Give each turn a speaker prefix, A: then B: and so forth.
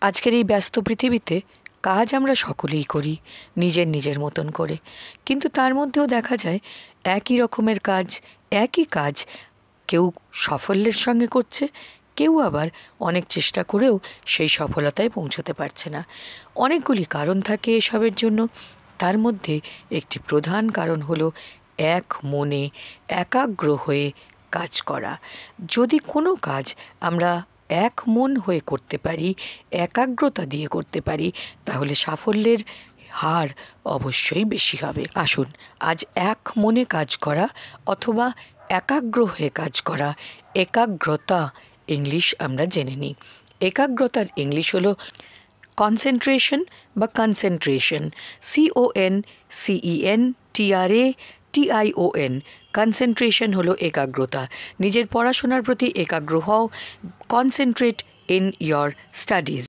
A: আজকের এই ব্যস্ত পৃথিবীতে কাজ আমরা সকলেই করি নিজের নিজের মতন করে, কিন্তু তার মধ্যেও দেখা যায় একই রকমের কাজ, একই কাজ কেউ সাফল্যের সঙ্গে করছে, কেউ আবার অনেক চেষ্টা করেও সেই সফলতায় পৌঁছতে পারছে না। অনেকগুলি কারণ থাকে এসবের জন্য। তার মধ্যে একটি প্রধান কারণ হলো এক মনে একাগ্র হয়ে কাজ করা। যদি কোনো কাজ আমরা এক মন হয়ে করতে পারি, একাগ্রতা দিয়ে করতে পারি, তাহলে সাফল্যের হার অবশ্যই বেশি হবে। আসুন আজ এক মনে কাজ করা অথবা একাগ্র হয়ে কাজ করা, একাগ্রতা ইংলিশ আমরা জেনে নিই। একাগ্রতার ইংলিশ হলো কনসেন্ট্রেশন বা কনসেন্ট্রেশন, CONCENTRATION। কনসেন্ট্রেশন হলো একাগ্রতা। নিজের পড়াশোনার প্রতি একাগ্র হও, কনসেন্ট্রেট ইন ইয়োর স্টাডিজ।